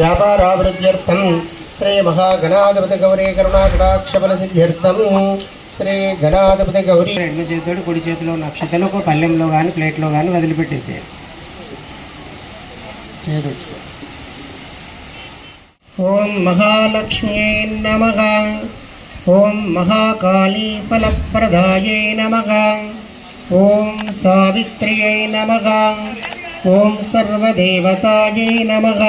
వ్యాపారాభివృద్ధ్యర్థం శ్రీ మహాగణాధిపతి గౌరీ కరుణాకటాక్షబల సిద్ధ్యర్థం శ్రీ గణాధిపతి గౌరీ ఎడమ చేతితోటి కుడి చేతిలో ఉన్న అక్షతలు ఒక పళ్ళెంలో కానీ ప్లేట్లో కానీ వదిలిపెట్టేసేయాలి. చేదొచ్చు. ఓం మహాలక్ష్మ్యై నమః. ఓం మహాకాళీ ఫలప్రదాయై నమః. ఓం సావిత్ర్యై నమః. ఓం సర్వదేవతాయై నమః.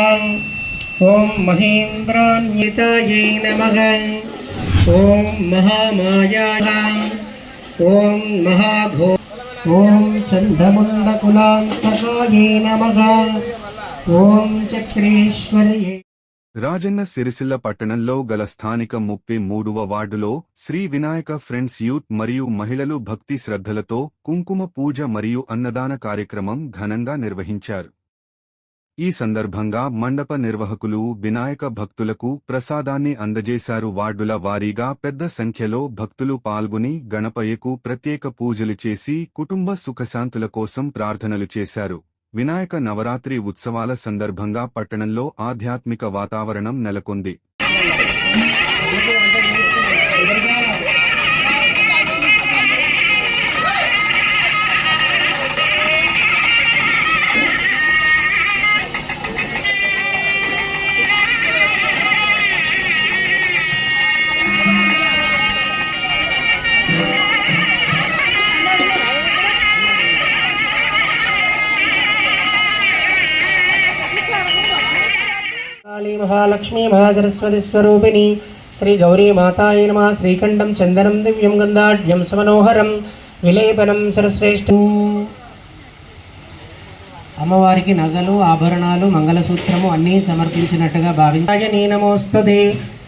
ఓం మహేంద్రాన్వితాయై నమః. ఓం మహామాయాయై. ఓం మహాఘో. ఓం చండముండకులాంతకాయై నమః. ఓం చక్రేశ్వర్యై. రాజన్న సిరిసిల్ల పట్టణంలో గల స్థానిక 33వ వార్డులో శ్రీ వినాయక ఫ్రెండ్స్ యూత్ మరియు మహిళలు భక్తి శ్రద్ధలతో కుంకుమ పూజ మరియు అన్నదాన కార్యక్రమం ఘనంగా నిర్వహించారు. ఈ సందర్భంగా మండప నిర్వాహకులు వినాయక భక్తులకు ప్రసాదాన్ని అందజేశారు. వార్డుల వారీగా పెద్ద సంఖ్యలో భక్తులు పాల్గొని గణపయ్యకు ప్రత్యేక పూజలు చేసి కుటుంబ సుఖశాంతుల కోసం ప్రార్థనలు చేశారు. వినాయక నవరాత్రి ఉత్సవాల సందర్భంగా పట్టణంలో ఆధ్యాత్మిక వాతావరణం నెలకొంది. महालक्ष्मी महासरस्वती स्वरूपिणी श्री गौरी मातायै नमः. श्रीकंठं चंदनं दिव्यं गंधाढ्यं समनोहरं विलेपनं सरश्रेष्ठ. అమ్మవారికి నగలు ఆభరణాలు మంగళసూత్రము అన్నీ సమర్పించినట్టుగా భావించాయని నమోస్తుతే.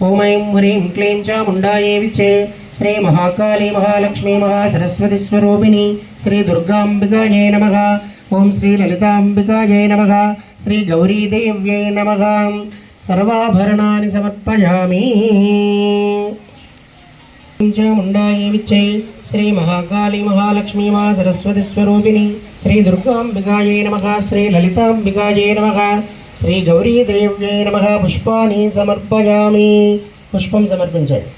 ఓం ఐం హ్రీం క్లీం చాముండాయై విచ్చే శ్రీ మహాకాళీ మహాలక్ష్మీ మహాసరస్వతి స్వరూపిణి శ్రీ దుర్గాంబికాయై నమః. ఓం శ్రీ లలితాంబికాయై నమః. శ్రీ గౌరీదేవ్యై నమః. సర్వాభరణాన్ని సమర్పయామి. చాముండాయై విచ్చే శ్రీ మహాకాళీ మహాలక్ష్మీ సరస్వతి స్వరూపిణి శ్రీ దుర్గాంబికాయై నమః. శ్రీ లలితాంబికాయై నమః. శ్రీ గౌరీదేవ్యై నమః. పుష్పాన్ని సమర్పయామి. పుష్పం సమర్పించండి.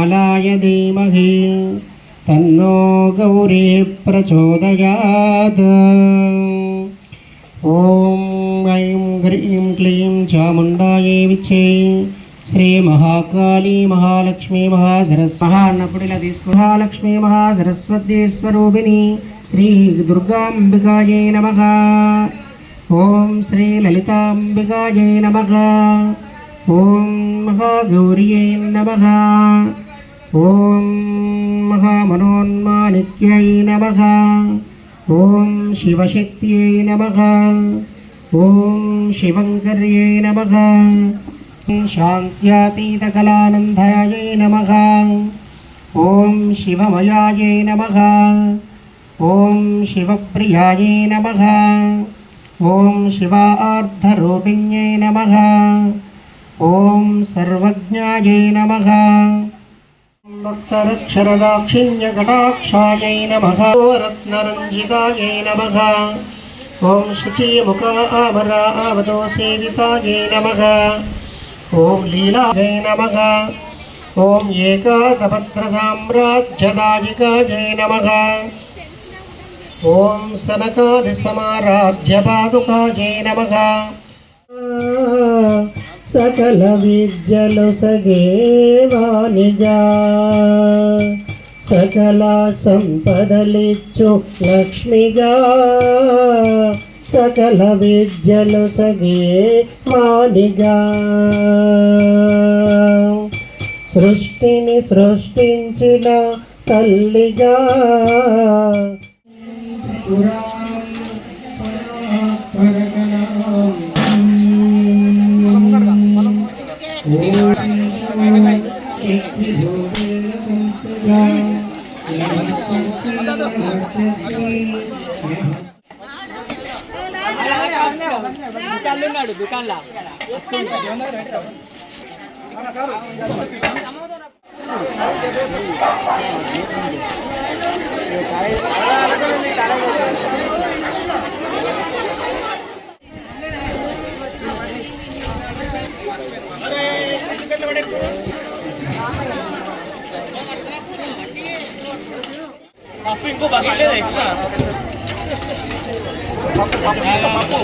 అలాయ ధీమహి తన్నో గౌరీ ప్రచోదయాత్. ఓం ఐం హ్రీం క్లీం చాముండాయై విచ్చే శ్రీ మహాకాళీ మహాలక్ష్మీ మహాసరస్వతి అన్నప్పుడు ఇలా తీసుకో. మహాలక్ష్మీ మహాసరస్వతి స్వరూపిణి శ్రీ దుర్గాంబికాయై నమః. ఓం శ్రీ లలితాంబికాయై నమః. ఓం మహాగౌర్యై నమః. ఓం మహామనోన్మానిత్యై నమః. ఓం శివశక్త్యై నమః. ఓం శివంకర్యై నమః. శాంత్యాతీతకళానందాయై నమః. ఓం శివమయాయై నమః. ఓం శివప్రియాయై నమః. ఓం శివార్ధరూపిణ్యై నమః. ఓం సర్వజ్ఞాయై నమః. భక్తరక్షరదాక్షిణ్యకటాక్షాయై నమః. రత్నరంజితాయై నమః. ఓం శుచిముఖ ఆమరా ఆవతో సేవితాయై నమః. ఓం లీలాయై నమః. ఓం ఏకాదభద్రసామ్రాజ్యదాయికాయై నమః. ఓం సనకాదిసమారాధ్యపాదుకాయై నమః. సకల విద్యలు సగేవానిగా సకల సంపదలిచ్చు లక్ష్మిగా సకల విద్యలు సగే మానిగా సృష్టిని సృష్టించిన తల్లిగా దుకాణంలో పప్పు ఇంకో బకెట్ లేదు ఎక్స్ట్రా పప్పు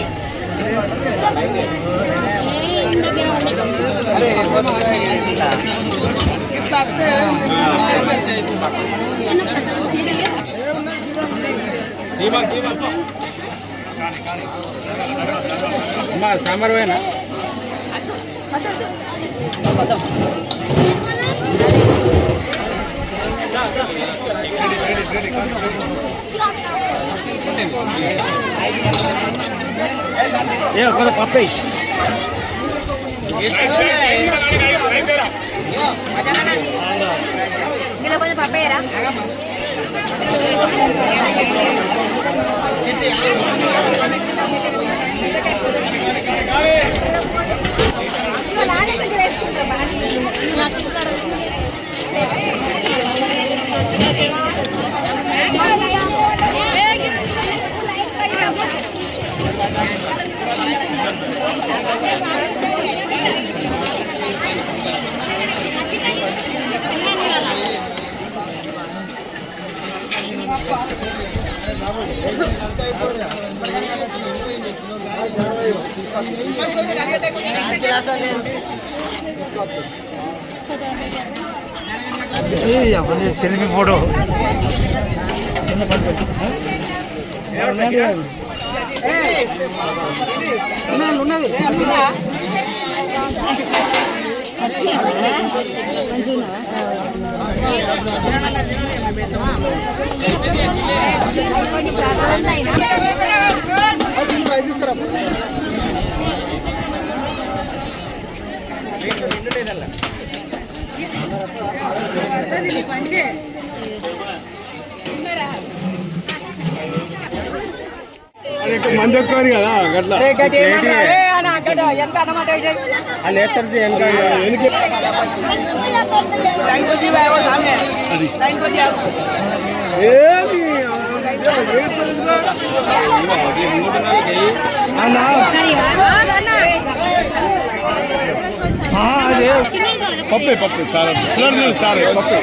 సాంబార్ పోయినా ఏ కొంత పప్పే ఇందులో కొంచెం పప్పేయరా సెల్ఫీ ఫోటో ఉన్నది తీసుకురా మంది ఒక్కరు కదా గట్లా పప్పే పప్పు చాలా చాలా పప్పు